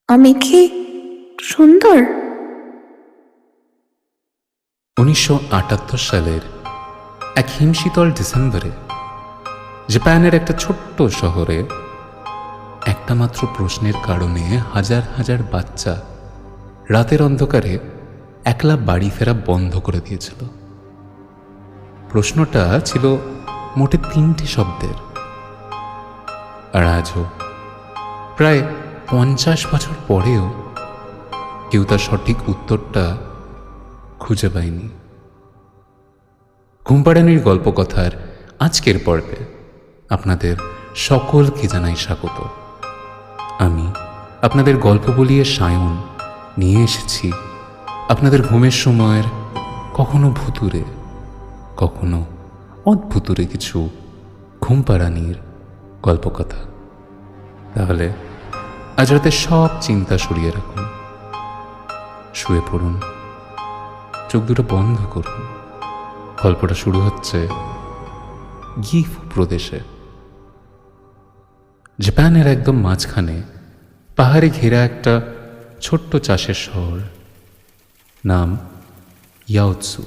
আমি কি সুন্দর? 1978 সালের এক হিমশীতল ডিসেম্বরে জাপানের একটা ছোট্ট শহরে একটা মাত্র প্রশ্নের কারণে হাজার হাজার বাচ্চা রাতের অন্ধকারে একলা বাড়ি ফেরা বন্ধ করে দিয়েছিল। প্রশ্নটা ছিল মোটে 3টে শব্দের, আর আজও প্রায় 50 বছর পরেও কেউ তার সঠিক উত্তরটা খুঁজে পায়নি। ঘুমপাড়ানির গল্পকথার আজকের পর্বে আপনাদের সকলকে জানাই স্বাগত। আমি আপনাদের গল্প বলিয়ে সায়ন নিয়ে এসেছি আপনাদের ঘুমের সময়ের কখনো ভুতুরে, কখনো অদ্ভুতুরে কিছু ঘুমপাড়ানির গল্পকথা। তাহলে আজ রাতে সব চিন্তা সরিয়ে রাখুন, শুয়ে পড়ুন, চোখ দুটো বন্ধ করুন। গল্পটা শুরু হচ্ছে গিফু প্রদেশে। জাপানের একদম মাঝখানে পাহাড়ে ঘেরা একটা ছোট্ট চাষের শহর, নাম ইয়াওৎসু।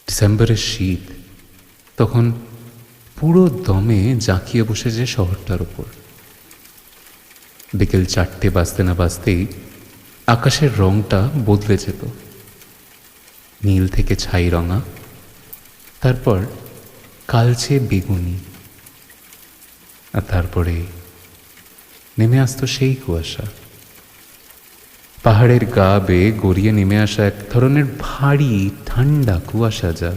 ডিসেম্বরের শীত তখন পুরো দমে জাঁকিয়ে বসেছে শহরটার ওপর। বিকেল 4টে বাজতে না বাজতেই আকাশের রংটা বদলে যেত, নীল থেকে ছাই রঙা, তারপর কালচে বেগুনি, আর তারপরে নেমে আসতো সেই কুয়াশা। পাহাড়ের গা বেয়ে গড়িয়ে নেমে আসা এক ধরনের ভারী ঠান্ডা কুয়াশা, যা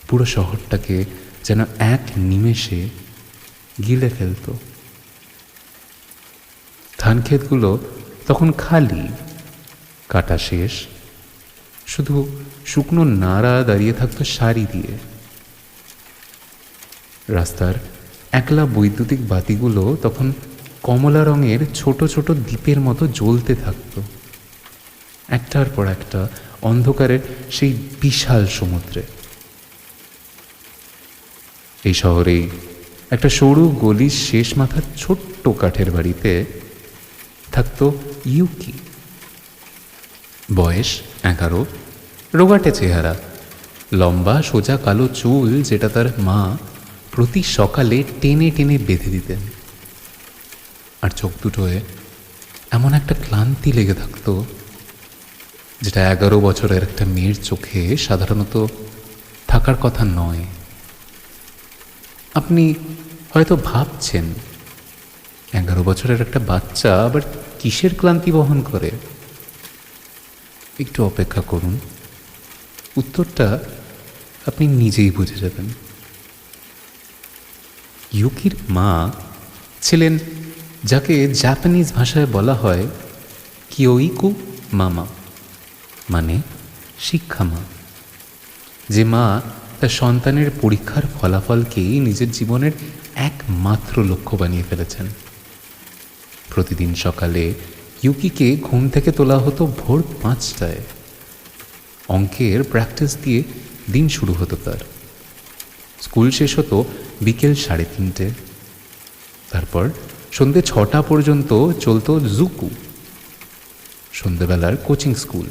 পুরো শহরটাকে যেন এক নিমেষে গিলে ফেলত। ধানক্ষেতগুলো তখন খালি, কাটা শেষ, শুধু শুকনো নাড়া দাঁড়িয়ে থাকতো সারি দিয়ে। রাস্তার একলা বৈদ্যুতিক বাতিগুলো তখন কমলা রঙের ছোট ছোট দ্বীপের মতো জ্বলতে থাকত, একটার পর একটা অন্ধকারের সেই বিশাল সমুদ্রে। এই শহরেই একটা সরু গলির শেষ মাথার ছোট্ট কাঠের বাড়িতে থাকতো ইউকি। বয়স 11, রোগাটে চেহারা, লম্বা সোজা কালো চুল যেটা তার মা প্রতি সকালে টেনে টেনে বেঁধে দিতেন, আর চোখ দুটোয় এমন একটা ক্লান্তি লেগে থাকতো যেটা 11 বছরের একটা মেয়ের চোখে সাধারণত থাকার কথা নয়। আপনি হয়তো ভাবছেন, 11 বছরের একটা বাচ্চা আবার কিসের ক্লান্তি বহন করে? একটু অপেক্ষা করুন, উত্তরটা আপনি নিজেই বুঝে যাবেন। ইউকির মা ছিলেন যাকে জাপানিজ ভাষায় বলা হয় কিয়োইকু মামা, মানে শিক্ষা মা। যে মা তার সন্তানের পরীক্ষার ফলাফলকেই নিজের জীবনের একমাত্র লক্ষ্য বানিয়ে ফেলেছেন। প্রতিদিন সকালে ইউকিকে ঘুম থেকে তোলা হতো ভোর 5টায়। অঙ্কের প্র্যাকটিস দিয়ে দিন শুরু হতো তার। স্কুল শেষ হতো বিকেল 3:30। তারপর সন্ধ্যে 6টা পর্যন্ত চলতো জুকু, সন্ধ্যেবেলার কোচিং স্কুল,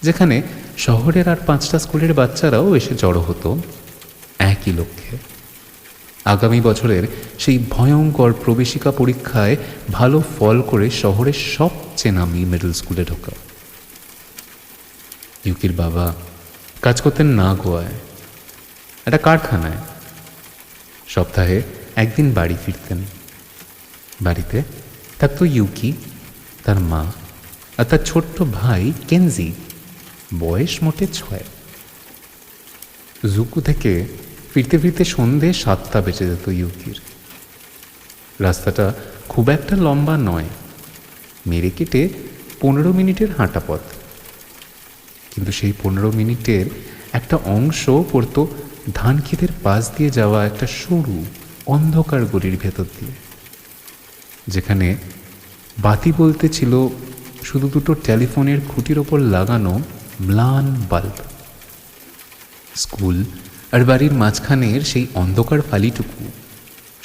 যেখানে শহরের আর 5টা স্কুলের বাচ্চারাও এসে জড়ো হতো একই লক্ষ্যে, আগামী বছরের সেই ভয়ঙ্কর প্রবেশিকা পরীক্ষায় ভালো ফল করে শহরের সবচেয়ে নামি মিডল স্কুলে ঢোকা। ইউকির বাবা কাজ করতেন নাগোয়ায়, একটা কারখানায়। সপ্তাহে একদিন বাড়ি ফিরতেন। বাড়িতে থাকতো ইউকি, তার মা আর তার ছোট্ট ভাই কেনজি, বয়স মোটে 6। জুকু থেকে ফিরতে ফিরতে সন্ধে 7টা বেজে যেত ইউকির। রাস্তাটা খুব একটা লম্বা নয়, মেরে কেটে 15 মিনিটের হাঁটা পথ। কিন্তু সেই 15 মিনিটের একটা অংশ পড়তো ধান ক্ষেতের পাশ দিয়ে যাওয়া একটা সরু অন্ধকার গলির ভেতর দিয়ে, যেখানে বাতি বলতে ছিল শুধু দুটো টেলিফোনের খুঁটির ওপর লাগানো ম্লান বাল্ব। স্কুল আর বাড়ির মাঝখানের সেই অন্ধকার ফালিটুকু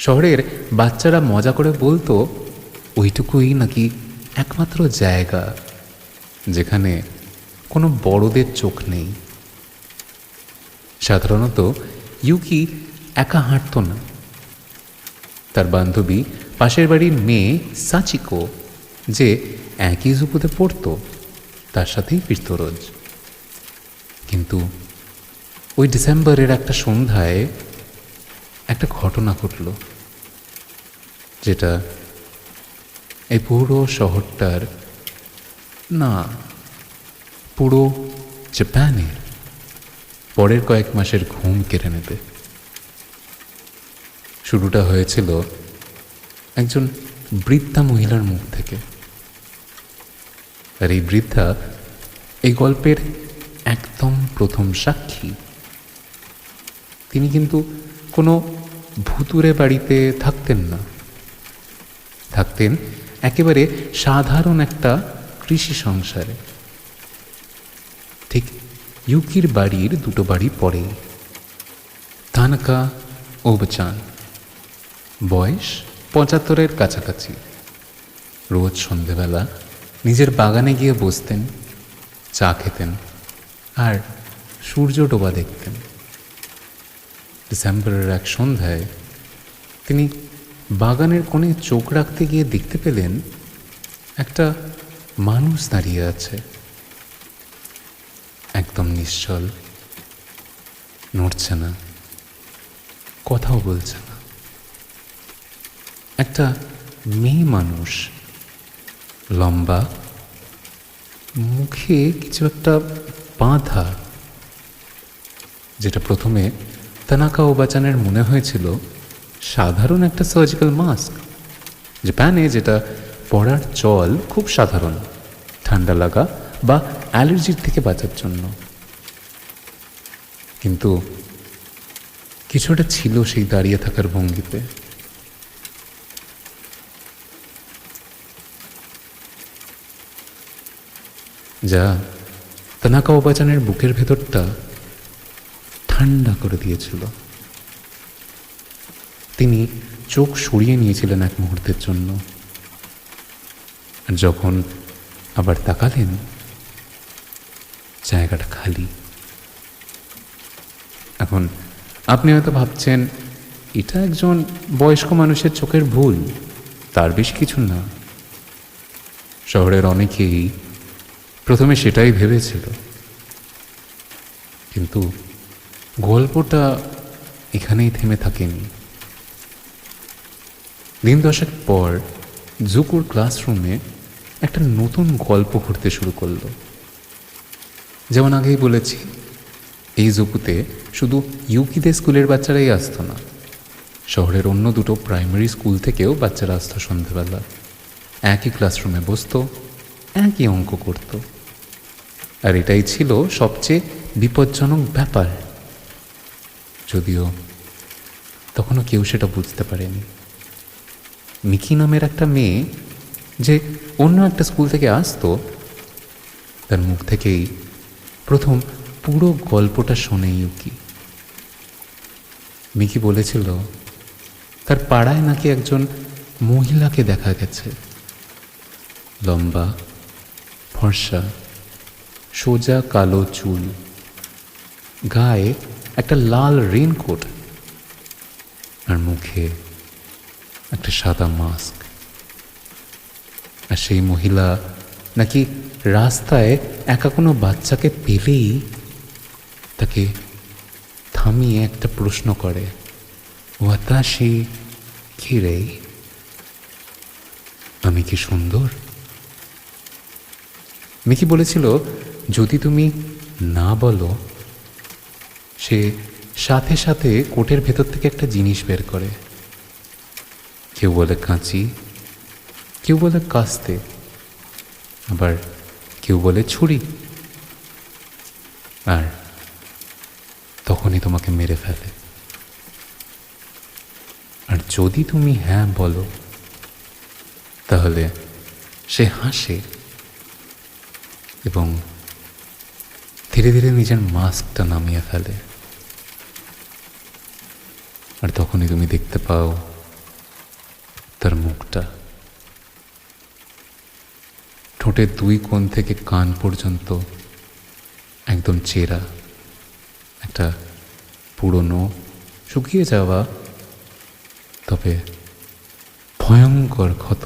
শহরের বাচ্চারা মজা করে বলতো ওইটুকুই নাকি একমাত্র জায়গা যেখানে কোনো বড়দের চোখ নেই। সাধারণত ইউকি একা হাঁটত না, তার বান্ধবী পাশের বাড়ির মেয়ে সাচিকো, যে একই জুপুতে পড়তো, তার সাথেই ফিরত রোজ। কিন্তু ওই ডিসেম্বরের একটা সন্ধ্যায় একটা ঘটনা ঘটল, যেটা এই পুরো শহরটার, না, পুরো জাপানের পরের কয়েক মাসের ঘুম কেড়ে নেবে। শুরুটা হয়েছিল একজন বৃদ্ধা মহিলার মুখ থেকে। আর এই বৃদ্ধা এই গল্পের একদম প্রথম সাক্ষী। তিনি কিন্তু কোনো ভুতুরে বাড়িতে থাকতেন না, থাকতেন একেবারে সাধারণ একটা কৃষি সংসারে, ঠিক ইউকির বাড়ির দুটো বাড়ি পরেই। তানাকা ওবাচান, বয়স 75-এর কাছাকাছি। রোজ সন্ধেবেলা নিজের বাগানে গিয়ে বসতেন, চা খেতেন আর সূর্য ডোবা দেখতেন। ডিসেম্বরের এক সন্ধ্যায় তিনি বাগানের কোণে চোখ রাখতে গিয়ে দেখতে পেলেন একটা মানুষ দাঁড়িয়ে আছে, একদম নিশ্চল, নড়ছে না, কথাও বলছে না। একটা মেয়ে মানুষ, লম্বা, মুখে কিছু একটা বাঁধা, যেটা প্রথমে তানাকা ওবাচানের মনে হয়েছিল সাধারণ একটা সার্জিক্যাল মাস্ক। জাপানে যেটা পরার চল খুব সাধারণ, ঠান্ডা লাগা বা অ্যালার্জির থেকে বাঁচার জন্য। কিন্তু কিছুটা ছিল সেই দাঁড়িয়ে থাকার ভঙ্গিতে। যা তানাকা ওবাচানের বুকের ভেতরটা ঠান্ডা করে দিয়েছিল। তিনি চোখ সরিয়ে নিয়েছিলেন এক মুহূর্তের জন্য, আর যখন আবার তাকালেন, জায়গাটা খালি। এখন আপনি হয়তো ভাবছেন এটা একজন বয়স্ক মানুষের চোখের ভুল, তার বেশি কিছু না। শহরের অনেকেই প্রথমে সেটাই ভেবেছিল, কিন্তু গল্পটা এখানেই থেমে থাকেনি। দিন দশেক পর জুকুর ক্লাসরুমে একটা নতুন গল্প ঘুরতে শুরু করলো। যেমন আগেই বলেছি, এই জুকুতে শুধু ইউকিদের স্কুলের বাচ্চারাই আসতো না, শহরের অন্য দুটো প্রাইমারি স্কুল থেকেও বাচ্চারা আসতো সন্ধ্যেবেলা। একই ক্লাসরুমে বসতো, একই অঙ্ক করত। আর এটাই ছিল সবচেয়ে বিপজ্জনক ব্যাপার, যদিও তখনও কেউ সেটা বুঝতে পারেনি। মিকি নামের একটা মেয়ে, যে অন্য একটা স্কুল থেকে আসতো, তার মুখ থেকেই প্রথম পুরো গল্পটা শোনে ইউকি। মিকি বলেছিল তার পাড়ায় নাকি একজন মহিলাকে দেখা গেছে, লম্বা, ফর্সা, সোজা কালো চুল, গায়ে একটা লাল রেনকোট, আর মুখে একটা সাদা মাস্ক। আর সেই মহিলা নাকি রাস্তায় একা কোনো বাচ্চাকে পেলেই তাকে থামিয়ে একটা প্রশ্ন করে, ওয়াতাশি কিরে, আমি কি সুন্দর? মিকি বলেছিল যদি তুমি না বলো, সে সাথে সাথে কোটের ভেতর থেকে একটা জিনিস বের করে। কেউ বলে কাঁচি, কেউ বলে কাস্তে, আবার কেউ বলে ছুরি। আর তখনই তোমাকে মেরে ফেলে। আর যদি তুমি হ্যাঁ বলো, তাহলে সে হাসে এবং ধীরে ধীরে নিজের মাস্কটা নামিয়ে ফেলে। আর তখনই তুমি দেখতে পাও তার মুখটা। ঠোঁটের দুই কোণ থেকে কান পর্যন্ত একদম চেরা, একটা পুরনো শুকিয়ে যাওয়া তবে ভয়ঙ্কর ক্ষত,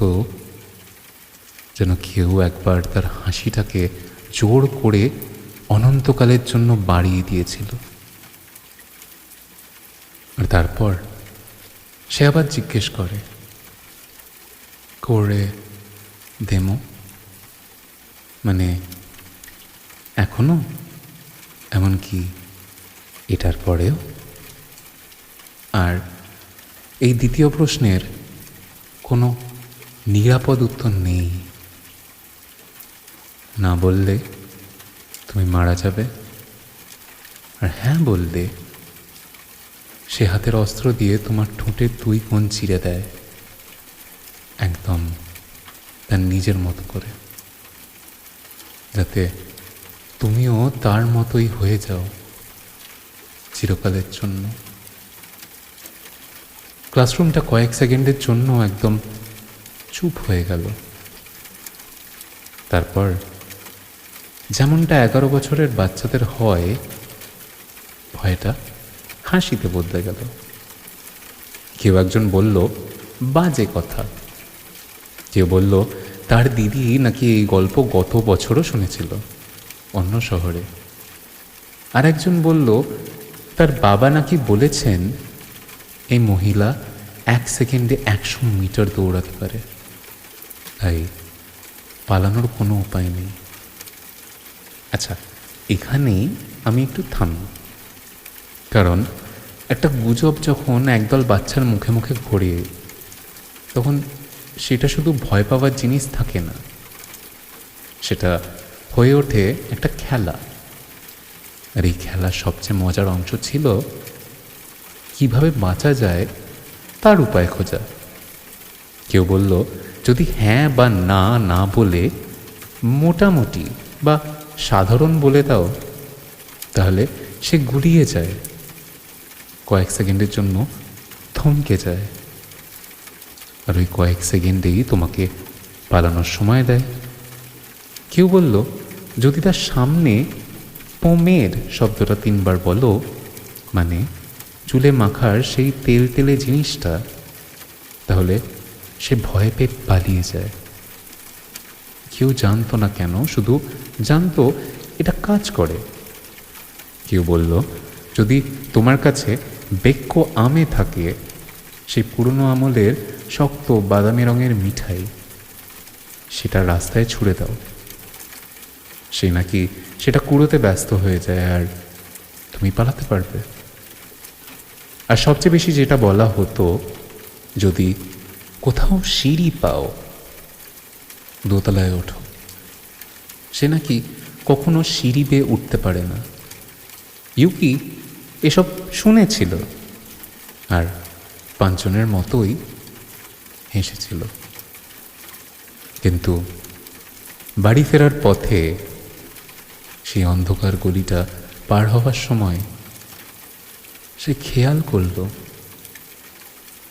যেন কেউ একবার তার হাসিটাকে জোর করে অনন্তকালের জন্য বাড়িয়ে দিয়েছিল। আর তারপর সে আবার জিজ্ঞেস করে দেমো, মানে এখনো, এমনকি এটার পরেও? আর এই দ্বিতীয় প্রশ্নের কোনো নিরাপদ উত্তর নেই। না বললে তুমি মারা যাবে, আর হ্যাঁ বললে সে হাতের অস্ত্র দিয়ে তোমার ঠোঁটের দুই কোণ চিরে দেয়, একদম তার নিজের মতো করে, যাতে তুমিও তার মতোই হয়ে যাও চিরকালের জন্য। ক্লাসরুমটা কয়েক সেকেন্ডের জন্য একদম চুপ হয়ে গেল। তারপর যেমনটা 11 বছরের বাচ্চাদের হয়, ভয়টা হাসিতে বদলে গেল। কেউ একজন বলল বাজে কথা, কেউ বলল তার দিদি নাকি এই গল্প গত বছরও শুনেছিল অন্য শহরে, আর একজন বলল তার বাবা নাকি বলেছেন এই মহিলা 1 সেকেন্ডে 100 মিটার দৌড়াতে পারে, তাই পালানোর কোনো উপায় নেই। আচ্ছা, এখানেই আমি একটু থামব, কারণ একটা গুজব যখন একদল বাচ্চার মুখে মুখে ঘোরে, তখন সেটা শুধু ভয় পাওয়ার জিনিস থাকে না, সেটা হয়ে ওঠে একটা খেলা। আর এই খেলার সবচেয়ে মজার অংশ ছিল কিভাবে বাঁচা যায় তার উপায় খোঁজা। কেউ বলল যদি হ্যাঁ বা না না বলে মোটামুটি বা সাধারণ বলে দাও, তাহলে সে গুলিয়ে যায়, কয়েক সেকেন্ডের জন্য থমকে যায়, আর ওই কয়েক সেকেন্ডেই তোমাকে পালানোর সময় দেয়। কেউ বলল যদি তার সামনে পোমের শব্দটা 3 বার বলো, মানে চুলে মাখার সেই তেল তেলে জিনিসটা, তাহলে সে ভয় পেয়ে পালিয়ে যায়। কেউ জানতো না কেন, শুধু জানতো এটা কাজ করে। কেউ বলল যদি তোমার কাছে বেক্ষ আমে থাকে, সেই পুরনো আমলের শক্ত বাদামি রঙের মিঠাই, সেটা রাস্তায় ছুঁড়ে দাও, সে নাকি সেটা কুড়োতে ব্যস্ত হয়ে যায় আর তুমি পালাতে পারবে। আর সবচেয়ে বেশি যেটা বলা হতো, যদি কোথাও সিঁড়ি পাও, দোতলায় ওঠো, সে নাকি কখনো সিঁড়ি বেয়ে উঠতে পারে না। ইউকি এসব শুনেছিল আর পাঁচজনের মতোই হেসেছিল। কিন্তু বাড়ি ফেরার পথে সেই অন্ধকার গলিটা পার হওয়ার সময় সে খেয়াল করল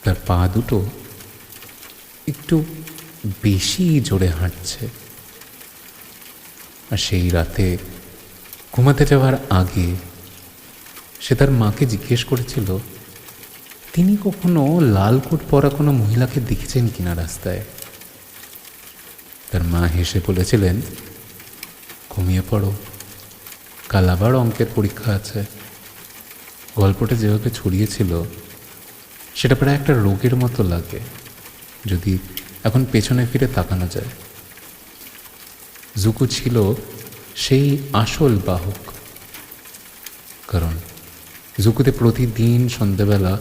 তার পা দুটো একটু বেশি জোরে হাঁটছে। আর সেই রাতে ঘুমাতে যাওয়ার আগে সে তার মাকে জিজ্ঞেস করেছিল তিনি কখনো লাল কোট পরা কোনো মহিলাকে দেখেছেন কিনা রাস্তায়। তার মা হেসে বলেছিলেন, ঘুমিয়ে পড়ো, কাল আবার অঙ্কের পরীক্ষা আছে। গল্পটা যেভাবে ছড়িয়েছিল সেটা প্রায় একটা রোগের মতো লাগে যদি এখন পেছনে ফিরে তাকানো যায়। জুকু ছিল সেই আসল বাহক, কারণ জুকুতে প্রতিদিন সন্ধ্যাবেলা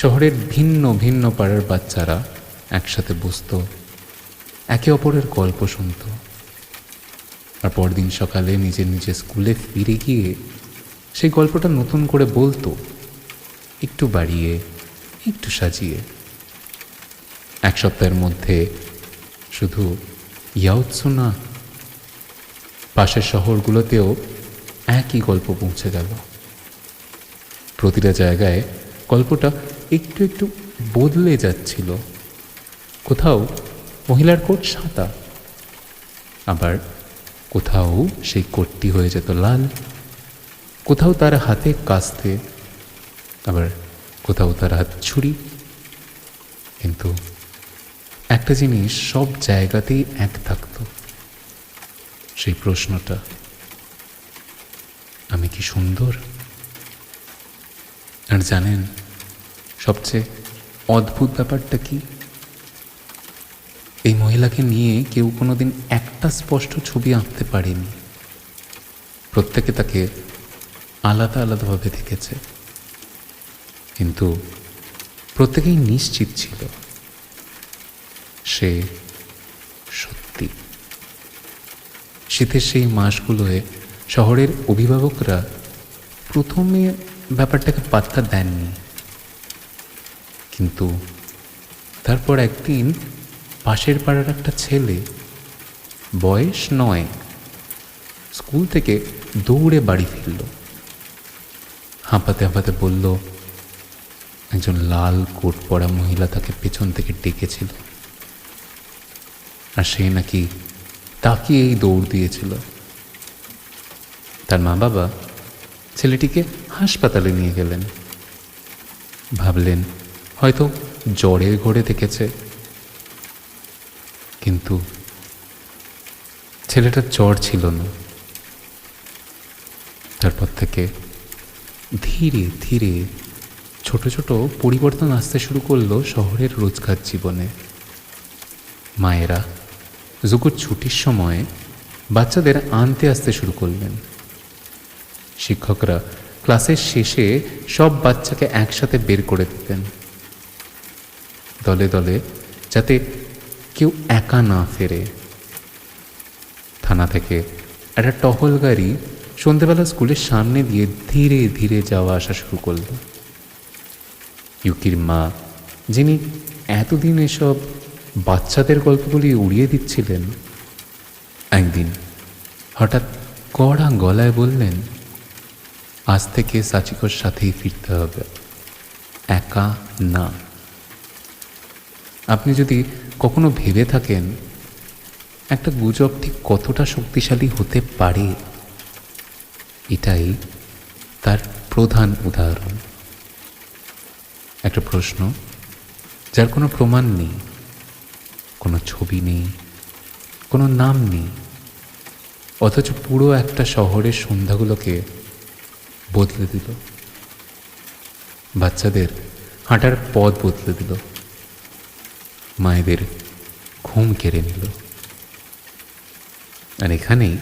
শহরের ভিন্ন ভিন্ন পাড়ার বাচ্চারা একসাথে বসত, একে অপরের গল্প শুনত, আর পরদিন সকালে নিজের নিজের স্কুলে ফিরে গিয়ে সেই গল্পটা নতুন করে বলতো, একটু বাড়িয়ে একটু সাজিয়ে। 1 সপ্তাহের মধ্যে শুধু ইয়াওৎসু না, পাশের শহরগুলোতেও একই গল্প পৌঁছে গেল। প্রতিটা জায়গায় গল্পটা একটু একটু বদলে যাচ্ছিল। কোথাও মহিলার কোট সাদা, আবার কোথাও সেই কোটটি হয়ে যেত লাল, কোথাও তার হাতে কাস্তে, আবার কোথাও তার হাত ছুরি। কিন্তু একটা জিনিস সব জায়গাতেই এক থাকতো, সেই প্রশ্নটা, আমি কি সুন্দর? আর জানেন সবচেয়ে অদ্ভুত ব্যাপারটা কি? এই মহিলাকে নিয়ে কেউ কোনোদিন একটা স্পষ্ট ছবি আঁকতে পারেনি। প্রত্যেকে তাকে আলাদা আলাদাভাবে দেখেছে, কিন্তু প্রত্যেকেই নিশ্চিত ছিল সে সত্যি। শীতের সেই মাসগুলোয় শহরের অভিভাবকরা প্রথমে ব্যাপারটাকে পাত্তা দেননি, কিন্তু তারপর একদিন পাশের পাড়ার একটা ছেলে, বয়স 9, স্কুল থেকে দৌড়ে বাড়ি ফিরল। হাঁপাতে হাঁপাতে বলল, একজন লাল কোট পরা মহিলা তাকে পেছন থেকে ডেকেছিল, আর সে নাকি তাকিয়েই দৌড় দিয়েছিল। তার মা বাবা ছেলেটিকে হাসপাতালে নিয়ে গেলেন। ভাবলেন হয়তো জ্বরের ঘোরে দেখেছে, কিন্তু ছেলেটার জ্বর ছিল না। তারপর থেকে ধীরে ধীরে ছোট ছোট পরিবর্তন আসতে শুরু করলো শহরের রোজকার জীবনে। মায়েরা জুকুর ছুটির সময় বাচ্চাদের আনতে আসতে শুরু করলেন। শিক্ষকরা ক্লাসের শেষে সব বাচ্চাকে একসাথে বের করে দিতেন, দলে দলে, যাতে কেউ একা না ফেরে। থানা থেকে একটা টহল গাড়ি সন্ধেবেলা স্কুলের সামনে দিয়ে ধীরে ধীরে যাওয়া আসা শুরু করল। ইউকির মা, যিনি এতদিন এসব বাচ্চাদের গল্পগুলি উড়িয়ে দিচ্ছিলেন, একদিন হঠাৎ কড়া গলায় বললেন, আজ থেকে সাচিকোর সাথেই ফিরতে হবে, একা না। আপনি যদি কখনো ভেবে থাকেন একটা গুজব ঠিক কতটা শক্তিশালী হতে পারে, এটাই তার প্রধান উদাহরণ। একটা প্রশ্ন যার কোনো প্রমাণ নেই, কোনো ছবি নেই, কোনো নাম নেই, অথচ পুরো একটা শহরের সন্ধ্যাগুলোকে বদলে দিল। বাচ্চাদের হাঁটার পথ বদলে দিল, মায়েদের ঘুম কেড়ে নিল। আর এখানেই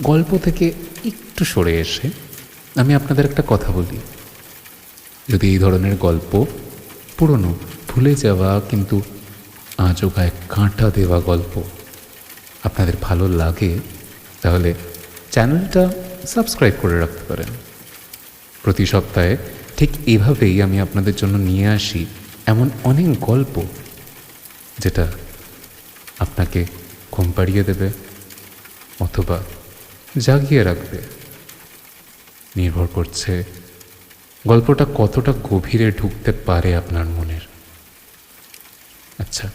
গল্প থেকে একটু সরে এসে আমি আপনাদের একটা কথা বলি। যদি এই ধরনের গল্প, পুরনো, ভুলে যাওয়া কিন্তু আজও গায়ে কাঁটা দেওয়া গল্প আপনাদের ভালো লাগে, তাহলে চ্যানেলটা সাবস্ক্রাইব করে রাখতে পারেন। প্রতি সপ্তাহে ঠিক এভাবেই আমি আপনাদের জন্য নিয়ে আসি এমন অনেক গল্প যেটা আপনাকে ঘুম পাড়িয়ে দেবে অথবা জাগিয়ে রাখবে। নির্ভর করছে গল্পটা কতটা গভীরে ঢুকতে পারে আপনার মনের। আচ্ছা,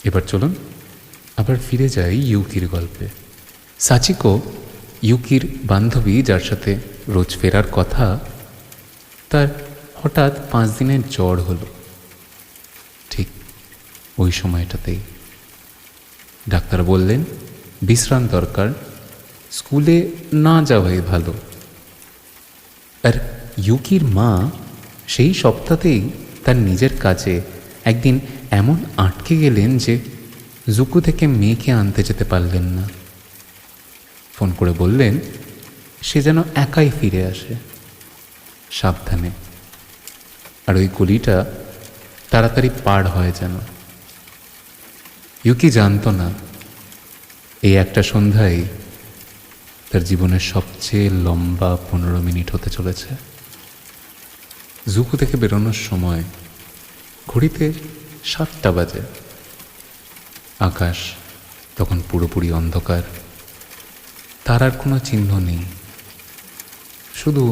এবার চলুন আবার ফিরে যাই ইউকির গল্পে। সাচিকো, ইউকির বান্ধবী, যার সাথে রোজ ফেরার কথা, তার হঠাৎ 5 দিনের জ্বর হলো। ঠিক ওই সময়টাতেই ডাক্তার বললেন বিশ্রাম দরকার, স্কুলে না যাওয়াই ভালো। আর ইউকির মা সেই সপ্তাহতেই তার নিজের কাজে একদিন এমন আটকে গেলেন যে জুকু থেকে মেয়েকে আনতে যেতে পারলেন না। ফোন করে বললেন সে যেন একাই ফিরে আসে, সাবধানে, আর ওই গলিটা তাড়াতাড়ি পার হয় যেন। ইউকি জানত না এই একটা সন্ধ্যায় তার জীবনের সবচেয়ে লম্বা 15 মিনিট হতে চলেছে। জুকু থেকে বেরোনোর সময় ঘড়িতে 7টা বাজে। আকাশ তখন পুরোপুরি অন্ধকার, তারার কোনো চিহ্ন নেই, শুধু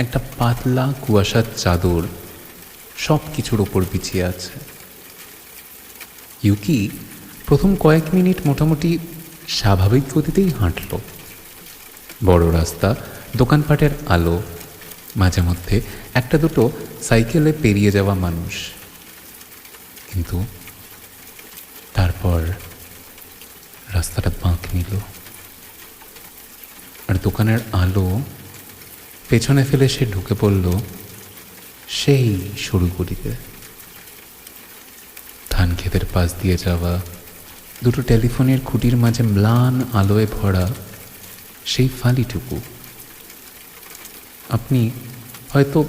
একটা পাতলা কুয়াশার চাদর সব কিছুর ওপর বিছিয়ে আছে। ইউকি প্রথম কয়েক মিনিট মোটামুটি স্বাভাবিক গতিতেই হাঁটল। বড় রাস্তা, দোকানপাটের আলো, মাঝে মধ্যে একটা দুটো সাইকেলে পেরিয়ে যাওয়া মানুষ। কিন্তু তারপর রাস্তাটা বাঁক নিল, আর দোকানের আলো পেছনে ফেলে সে ঢুকে পড়ল সেই সরু গলিতে। ধান ক্ষেতের পাশ দিয়ে যাওয়া দুটো টেলিফোনের খুঁটির মাঝে ম্লান আলোয় ভরা সেই ফালিটুকু। আপনি হয়তো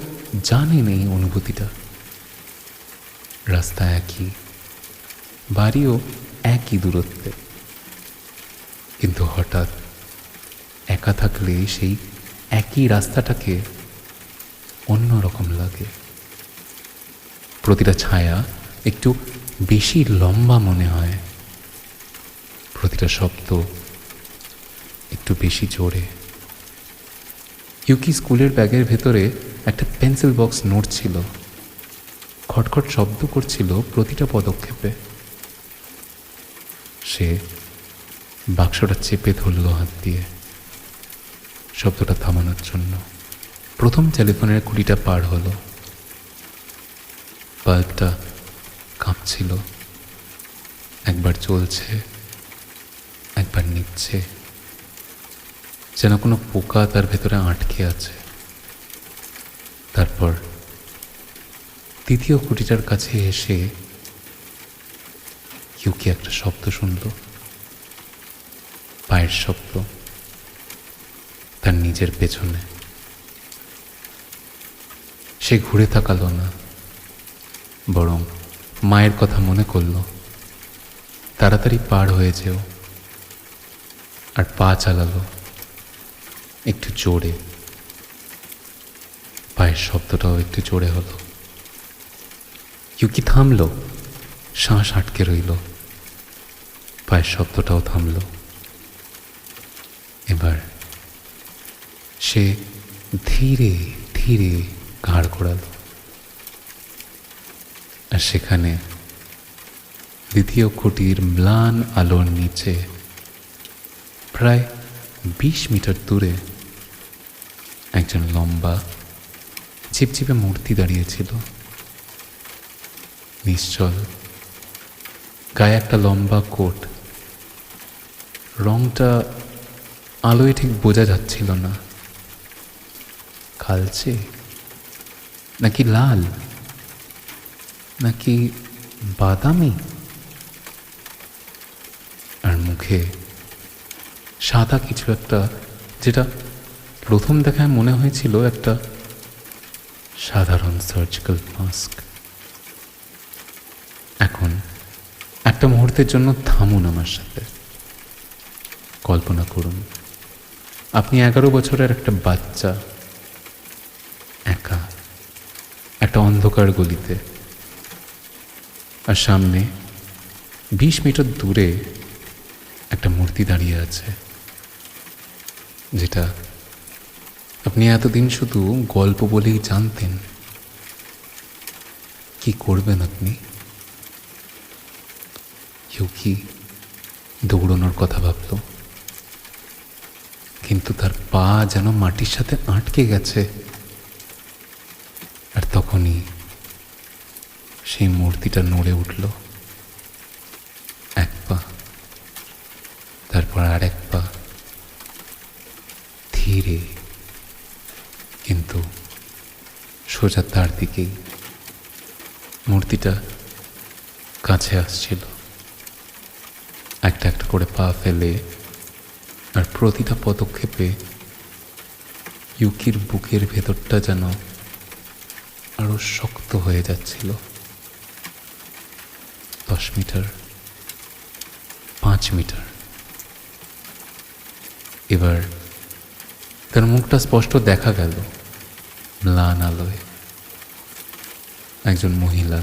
জানেন এই অনুভূতিটা। রাস্তা একই, বাড়িও একই দূরত্বে, কিন্তু হঠাৎ একা থাকলে সেই একই রাস্তাটাকে অন্যরকম লাগে। প্রতিটা ছায়া একটু বেশি লম্বা মনে হয়, প্রতিটা শব্দ একটু বেশি জোরে। ইউকি স্কুলের ব্যাগের ভেতরে একটা পেন্সিল বক্স নোট ছিল, খটখট শব্দ করছিল প্রতিটা পদক্ষেপে। সে বাক্সটা চেপে ধরল হাত দিয়ে শব্দটা থামানোর জন্য। প্রথম টেলিফোনের খুঁটিটা পার হলো। বাল্বটা কাঁপছিল, একবার জ্বলছে, একবার নিচ্ছে, যেন কোনো পোকা তার ভেতরে আটকে আছে। তারপর দ্বিতীয় খুঁটিটার কাছে এসে ইউকি একটা শব্দ শুনল, পায়ের শব্দ তার নিজের পেছনে। সে ঘুরে তাকালো না, বরং মায়ের কথা মনে করল, তাড়াতাড়ি পার হয়ে যেও, আর পা চালালো একটু জোরে। পায়ের শব্দটাও একটু জোরে হলো। ইউকি থামলো, শ্বাস আটকে রইল। পায়ের শব্দটাও থামল। এবার সে ধীরে ধীরে ঘাড় ঘোরালো, আর সেখানে দ্বিতীয় খুঁটির ম্লান আলোর নিচে প্রায় 20 মিটার দূরে একজন লম্বা চিপচিপে মূর্তি দাঁড়িয়েছিল, নিশ্চল, গায়ে একটা লম্বা কোট। রংটা আলোয় ঠিক বোঝা যাচ্ছিল না, কালচে নাকি লাল নাকি বাদামি, আর মুখে সাদা কিছু একটা, যেটা প্রথম দেখায় মনে হয়েছিল একটা সাধারণ সার্জিক্যাল মাস্ক। এখন একটা মুহূর্তের জন্য থামুন আমার সাথে। কল্পনা করুন, আপনি 11 বছরের একটা বাচ্চা, একা একটা অন্ধকার গলিতে, আর সামনে 20 মিটার দূরে একটা মূর্তি দাঁড়িয়ে আছে, যেটা আপনি এতদিন শুধু গল্প বলেই জানতেন। কি করবেন আপনি? ইউকি দৌড়ানোর কথা ভাবল, কিন্তু তার পা যেন মাটির সাথে আটকে গেছে। আর তখনই সেই মূর্তিটা নড়ে উঠল, এক পা, তারপর আর এক পা, ধীরে, কিন্তু সোজা তার দিকেই। মূর্তিটা কাছে আসছিল, একটা একটা করে পা ফেলে, আর প্রতিটা পদক্ষেপে ইউকির বুকের ভেতরটা যেন আরো শক্ত হয়ে যাচ্ছিল। 10 মিটার, 5 মিটার। এবার তার মুখটা স্পষ্ট দেখা গেল ম্লান আলোয়। একজন মহিলা,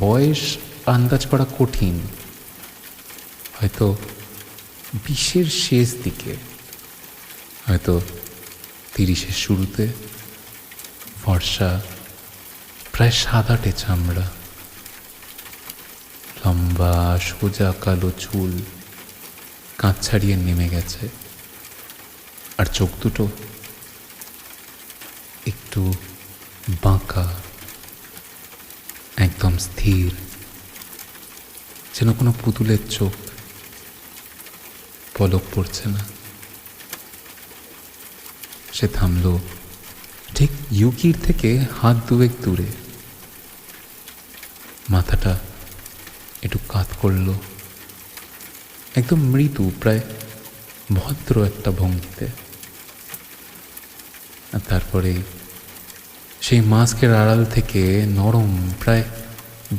বয়স আন্দাজ করা কঠিন, হয়তো 20-এর শেষ দিকে, হয়তো 30-এর শুরুতে। ফর্সা, প্রায় সাদাটে চামড়া, লম্বা সোজা কালো চুল, কাঁধ ছাড়িয়ে নেমে গেছে, আর চোখ দুটো একটু বাঁকা, একদম স্থির, যেন কোনো পুতুলের চোখ, পলক পড়ছে না। সে থামল ঠিক ইউকির থেকে হাত দুয়েক দূরে, মাথাটা একটু কাত করল, একদম মৃদু, প্রায় ভদ্র একটা ভঙ্গিতে। আর তারপরে সেই মাস্কের আড়াল থেকে নরম, প্রায়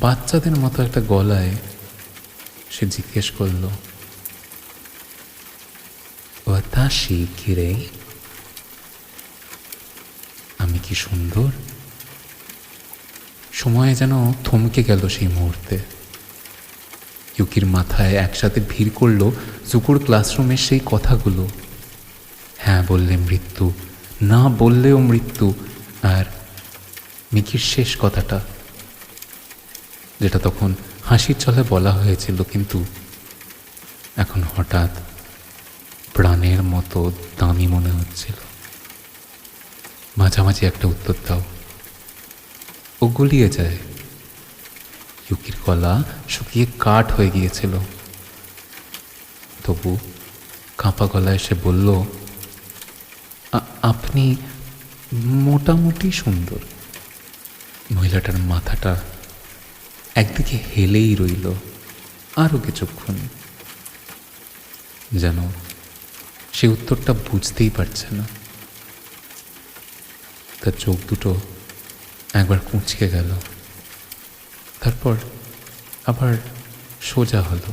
বাচ্চাদের মতো একটা গলায় সে জিজ্ঞেস করল, ওয়াতাশি কিরে, আমি কি সুন্দর? সময় যেন থমকে গেল সেই মুহূর্তে। ইউকির মাথায় একসাথে ভিড় করল জুকুর ক্লাসরুমের সেই কথাগুলো। হ্যাঁ বললে মৃত্যু, না বললেও মৃত্যু, আর মিকির শেষ কথাটা, যেটা তখন হাসির ছলে বলা হয়েছিল, কিন্তু এখন হঠাৎ প্রাণের মতো দামি মনে হচ্ছিল। মাঝামাঝি একটা উত্তর দাও। ও গুলিয়ে যায়। ইউকির গলা শুকিয়ে কাঠ হয়ে গিয়েছিল, তবু কাঁপা গলায় সে বলল, আপনি মোটামুটি সুন্দর। মহিলাটার মাথাটা একদিকে হেলেই রইল আরও কিছুক্ষণ, যেন সে উত্তরটা বুঝতেই পারছে না। তার চোখ দুটো একবার কুঁচকে গেল, তারপর আবার সোজা হলো।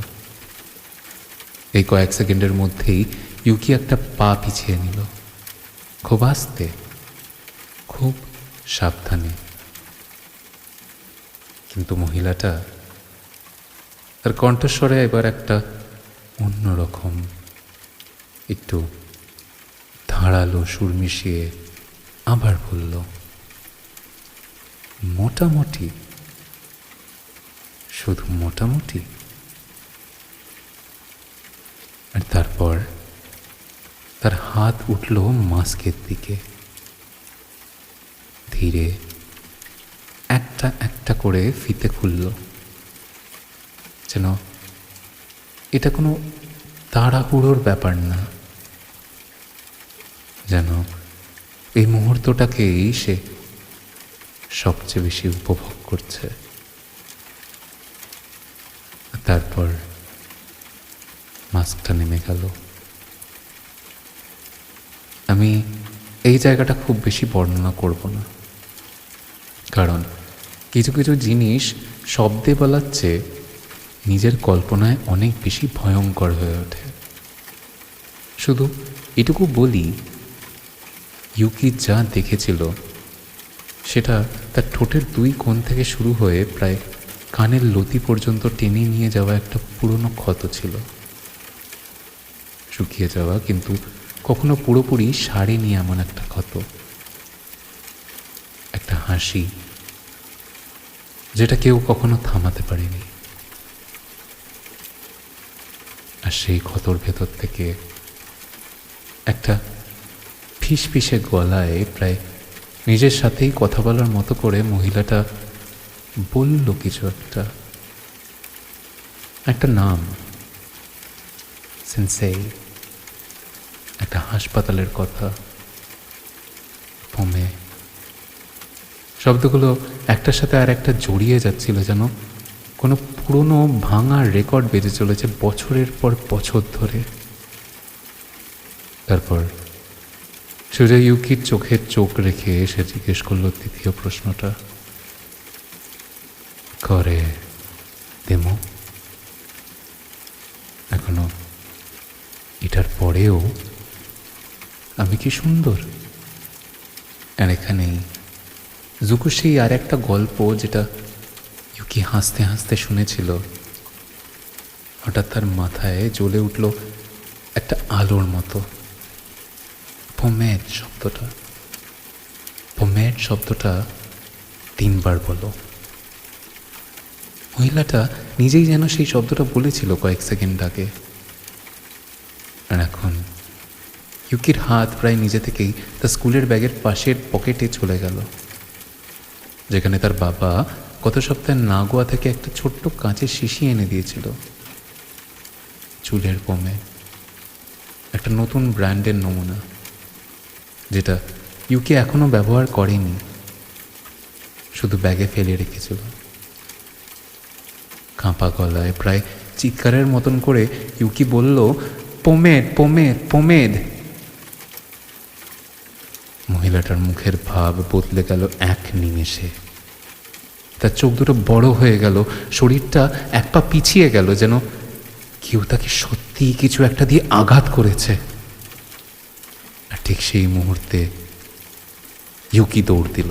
এই কয়েক সেকেন্ডের মধ্যেই ইউকি একটা পা পিছিয়ে নিল, খুব আস্তে, খুব সাবধানে। কিন্তু মহিলাটা, তার কণ্ঠস্বরে এবার একটা অন্যরকম, একটু ধারালো সুর মিশিয়ে আবার বলল, মোটামুটি, শুধু মোটামুটি। আর তারপর তার হাত উঠল মাস্কের দিকে, ধীরে একটা একটা করে ফিতে খুলল, যেন এটা কোনো তাড়াহুড়োর ব্যাপার না, যেন এই মুহূর্তটাকেই সে সবচেয়ে বেশি উপভোগ করছে। তারপর মাস্কটা নেমে গেল। আমি এই জায়গাটা খুব বেশি বর্ণনা করব না, কারণ কিছু কিছু জিনিস শব্দে বলার চেয়ে নিজের কল্পনায় অনেক বেশি ভয়ঙ্কর হয়ে ওঠে। শুধু এটুকু বলি, ইউকি যা দেখেছিল সেটা তার ঠোঁটের দুই কোণ থেকে শুরু হয়ে প্রায় কানের লতি পর্যন্ত টেনে নিয়ে যাওয়া একটা পুরনো ক্ষত ছিল। শুকিয়ে যাওয়া, কিন্তু কখনো পুরোপুরি সারেনি এমন একটা ক্ষত। একটা হাসি যেটা কেউ কখনো থামাতে পারেনি। আর সেই ক্ষতর ভেতর থেকে একটা ফিসফিসে গলায় প্রায় নিজের সাথেই কথা বলার মতো করে মহিলাটা বলল কিছু একটা নাম, সেন্সেই, একটা হাসপাতালের কথা, ফোমে। শব্দগুলো একটার সাথে আর একটা জড়িয়ে যাচ্ছিল, যেন কোনো পুরনো ভাঙা রেকর্ড বেজে চলেছে বছরের পর বছর ধরে। তারপর সোজা ইউকির চোখের চোখ রেখে এসে জিজ্ঞেস করলো দ্বিতীয় প্রশ্নটা, করে দেমো? এখনো এটার পরেও আমি কি সুন্দর? আর এখানেই জুকু সেই আর একটা গল্প, যেটা ইউকি হাসতে হাসতে শুনেছিল, হঠাৎ তার মাথায় জ্বলে উঠল একটা আলোর মতো। পোমেড শব্দটা, পোমেড শব্দটা 3 বার বলো। মহিলাটা নিজেই যেন সেই শব্দটা বলেছিল কয়েক সেকেন্ড আগে। ইউকির হাত প্রায় নিজে থেকেই তার স্কুলের ব্যাগের পাশের পকেটে চলে গেল, যেখানে তার বাবা গত সপ্তাহে নাগোয়া থেকে একটা ছোট্ট কাঁচের শিশি এনে দিয়েছিল। চুলের পমে একটা নতুন ব্র্যান্ডের নমুনা, যেটা ইউকি এখনো ব্যবহার করেনি, শুধু ব্যাগে ফেলে রেখেছিল। কাঁপা গলায় প্রায় চিৎকারের মতন করে ইউকি বলল, পোমেদ পোমেদ পোমেদ। মহিলাটার মুখের ভাব বদলে গেল এক নিমেষে। তার চোখ দুটো বড় হয়ে গেল, শরীরটা এক পা পিছিয়ে গেল, যেন কেউ তাকে সত্যিই কিছু একটা দিয়ে আঘাত করেছে। আর ঠিক সেই মুহূর্তে ইউকি দৌড় দিল।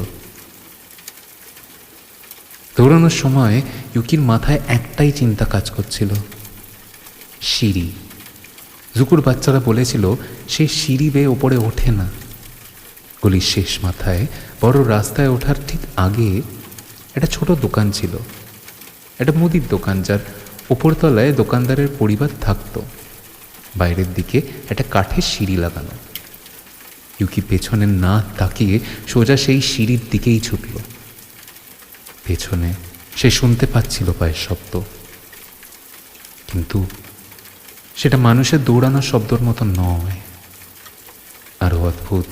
দৌড়ানোর সময় ইউকির মাথায় একটাই চিন্তা কাজ করছিল, সিঁড়ি। জুকুর বাচ্চারা বলেছিল সে সিঁড়ি বেয়ে ওপরে ওঠে না। গলির শেষ মাথায় বড় রাস্তায় ওঠার ঠিক আগে একটা ছোট দোকান ছিল, একটা মুদির দোকান, যার উপরতলায় দোকানদারের পরিবার থাকতো। বাইরের দিকে একটা কাঠের সিঁড়ি লাগানো। ইউকি পেছনে না তাকিয়ে সোজা সেই সিঁড়ির দিকেই ছুটল। পেছনে সে শুনতে পাচ্ছিল পায়ের শব্দ, কিন্তু সেটা মানুষের দৌড়ানোর শব্দর মতো নয়, আরো অদ্ভুত,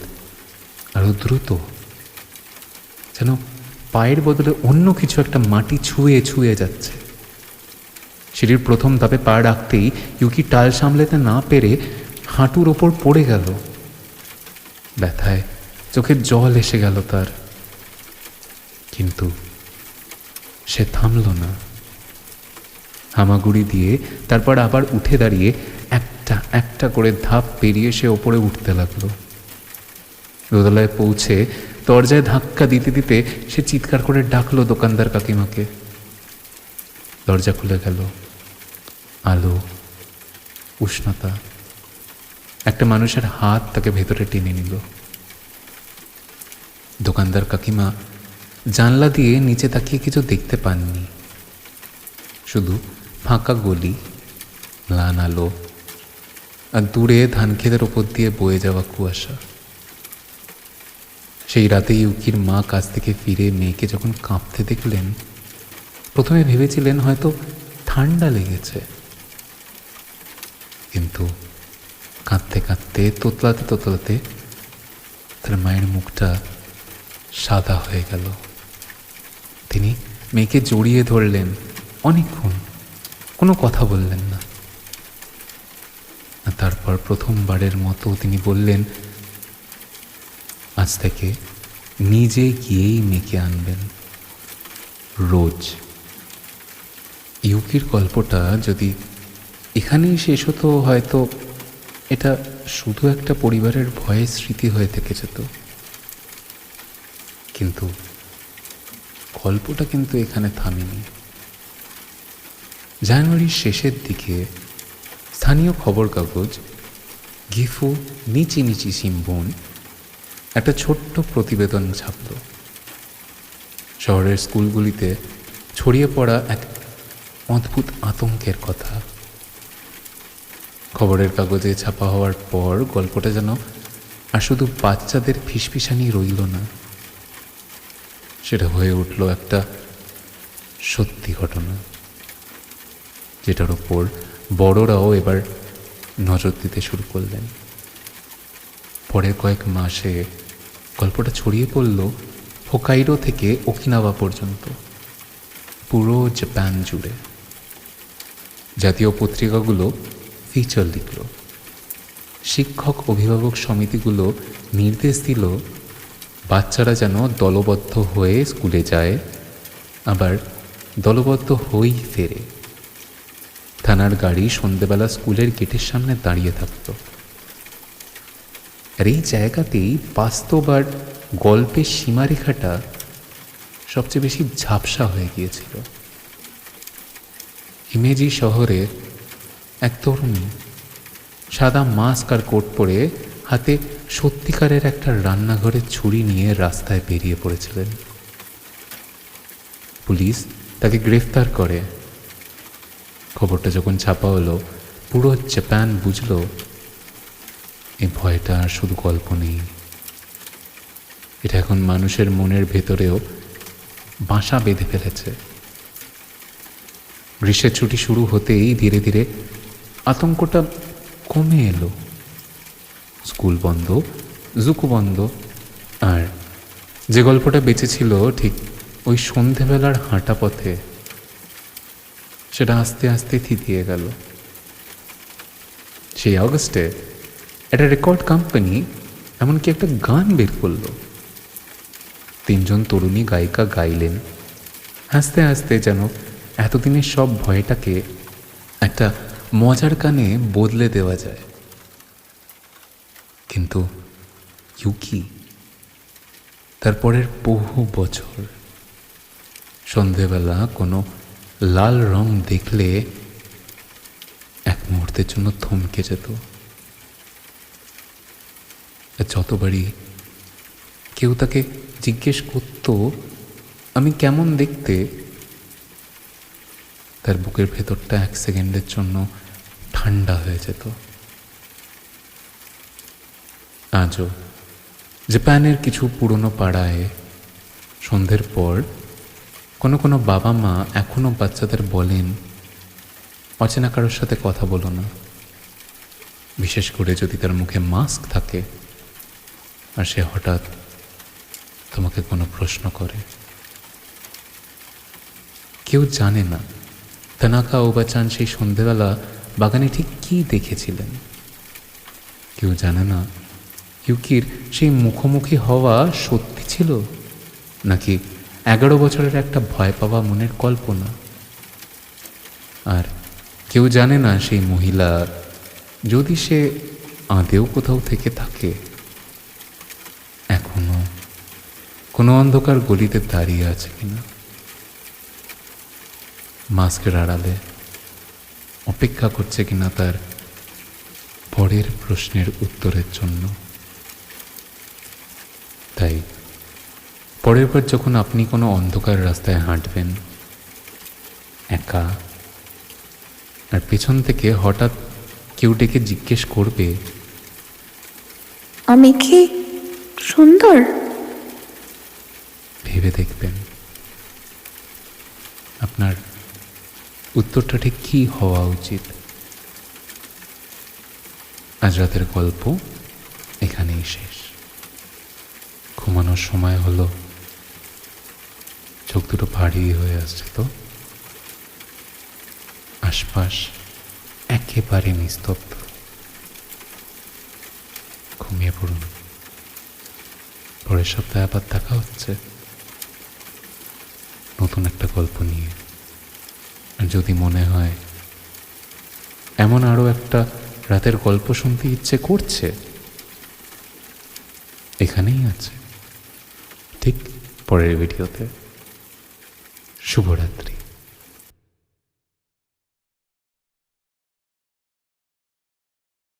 আরো দ্রুত, যেন পায়ের বদলে অন্য কিছু একটা মাটি ছুঁয়ে ছুঁয়ে যাচ্ছে। সিঁড়ির প্রথম ধাপে পা রাখতেই ইউকি টাল সামলাতে না পেরে হাঁটুর ওপর পড়ে গেল। ব্যথায় চোখের জল এসে গেল তার, কিন্তু সে থামল না। হামাগুড়ি দিয়ে তারপর আবার উঠে দাঁড়িয়ে একটা একটা করে ধাপ পেরিয়ে সে ওপরে উঠতে লাগলো। দোতলায় পৌঁছে দরজায় ধাক্কা দিতে দিতে সে চিৎকার করে ডাকলো দোকানদার কাকিমাকে। দরজা খুলে গেল। আলো, উষ্ণতা, একটা মানুষের হাত তাকে ভেতরে টেনে নিল। দোকানদার কাকিমা জানলা দিয়ে নিচে তাকিয়ে কিছু দেখতে পাননি, শুধু ফাঁকা গলি, ম্লান আলো আর দূরে ধান ক্ষেতের ওপর দিয়ে বয়ে যাওয়া কুয়াশা। সেই রাতে ইউকির মা কাজ থেকে ফিরে মেয়েকে যখন কাঁপতে দেখলেন, প্রথমে ভেবেছিলেন হয়তো ঠান্ডা লেগেছে, কিন্তু কাঁদতে কাঁদতে তোতলাতে তোতলাতে তার মায়ের মুখটা সাদা হয়ে গেল। তিনি মেয়েকে জড়িয়ে ধরলেন অনেকক্ষণ, কোনো কথা বললেন না। তারপর প্রথমবারের মতো তিনি বললেন, আজ থেকে নিজে গিয়েই মেয়েকে আনবেন রোজ। ইউকির গল্পটা যদি এখানেই শেষ হতো, হয়তো এটা শুধু একটা পরিবারের ভয়ের স্মৃতি হয়ে থেকে যেত, কিন্তু গল্পটা কিন্তু এখানে থামেনি। জানুয়ারির শেষের দিকে স্থানীয় খবর কাগজ গিফু নিচি নিচি সিম্বন একটা ছোট্ট প্রতিবেদন ছাপল। শহরের স্কুলগুলিতে ছড়িয়ে পড়া এক অদ্ভুত আতঙ্কের কথা। খবরের কাগজে ছাপা হওয়ার পর গল্পটা যেন আর শুধু বাচ্চাদের ফিসফিসানি রইল না, সেটা হয়ে উঠল একটা সত্যি ঘটনা, যেটার ওপর বড়রাও এবার নজর দিতে শুরু করলেন। পরের কয়েক মাসে গল্পটা ছড়িয়ে পড়ল হোকাইডো থেকে ওকিনাওয়া পর্যন্ত, পুরো জাপান জুড়ে। জাতীয় পত্রিকাগুলো ফিচার লিখল, শিক্ষক অভিভাবক সমিতিগুলো নির্দেশ দিল বাচ্চারা যেন দলবদ্ধ হয়ে স্কুলে যায়, আবার দলবদ্ধ হয়েই ফেরে। থানার গাড়ি সন্ধেবেলা স্কুলের গেটের সামনে দাঁড়িয়ে থাকত। আর এই জায়গাতেই বাস্তব আর গল্পের সীমারেখাটা সবচেয়ে বেশি ঝাপসা হয়ে গিয়েছিল। হিমেজি শহরে এক তরুণী সাদা মাস্ক আর কোট পরে হাতে সত্যিকারের একটা রান্নাঘরের ছুরি নিয়ে রাস্তায় বেরিয়ে পড়েছিলেন। পুলিশ তাকে গ্রেফতার করে। খবরটা যখন ছাপা হলো, পুরো জাপান বুঝল এই ভয়টা আর শুধু গল্প নেই, এটা এখন মানুষের মনের ভেতরেও বাসা বেঁধে ফেলেছে। গ্রীষ্মের ছুটি শুরু হতেই ধীরে ধীরে আতঙ্কটা কমে এলো। স্কুল বন্ধ, জুকু বন্ধ, আর যে গল্পটা বেঁচেছিল ঠিক ওই সন্ধেবেলার হাঁটা পথে, সেটা আস্তে আস্তে থিতিয়ে গেল। সেই অগস্টে একটা রেকর্ড কোম্পানি এমনকি একটা গান বের করলো। 3 জন তরুণী গায়িকা গাইলেন। হাসতে হাসতে যেন এতদিনের সব ভয়টাকে একটা মজার গানে বদলে দেওয়া যায়। কিন্তু ইউকি তারপরের বহু বছর সন্ধেবেলা কোনো লাল রং দেখলে এক মুহূর্তের জন্য থমকে যেত। যতবারই কেউ তাকে জিজ্ঞেস করত আমি কেমন দেখতে, তার বুকের ভেতরটা 1 সেকেন্ডের জন্য ঠান্ডা হয়ে যেত। আজও জাপানের কিছু পুরনো পাড়ায় সন্ধ্যের পর কোনো কোনো বাবা মা এখনও বাচ্চাদের বলেন, অচেনা কারোর সাথে কথা বলো না, বিশেষ করে যদি তার মুখে মাস্ক থাকে আর সে হঠাৎ তোমাকে কোনো প্রশ্ন করে। কেউ জানে না তানাকা ওবাচান সেই সন্ধেবেলা বাগানে ঠিক কী দেখেছিলেন। কেউ জানে না ইউকির সেই মুখোমুখি হওয়া সত্যি ছিল নাকি 11 বছরের একটা ভয় পাওয়া মনের কল্পনা। আর কেউ জানে না সেই মহিলা, যদি সে আদেও কোথাও থেকে থাকে, এখনো কোনো অন্ধকার গলিতে দাঁড়িয়ে আছে কিনা, মাস্কের আড়ালে অপেক্ষা করছে কিনা তার পরের প্রশ্নের উত্তরের জন্য। তাই পরের বার যখন আপনি কোনো অন্ধকার রাস্তায় হাঁটবেন একা, আর পেছন থেকে হঠাৎ কেউ ডেকে জিজ্ঞেস করবে আমি কি সুন্দর, ভেবে দেখবেন আপনার উত্তরটা ঠিক কী হওয়া উচিত। আজ রাতের গল্প এখানেই শেষ। ঘুমানোর সময় হলো, চোখ দুটো ভারী হয়ে আসছে তো। আশপাশ একেবারে নিস্তব্ধ। ঘুমিয়ে পড়ুন। পরের সপ্তাহে আবার দেখা হচ্ছে নতুন একটা গল্প নিয়ে। আর যদি মনে হয় এমন আরও একটা রাতের গল্প শুনতে ইচ্ছে করছে, এখানেই আছে ঠিক পরের ভিডিওতে। শুভরাত্রি।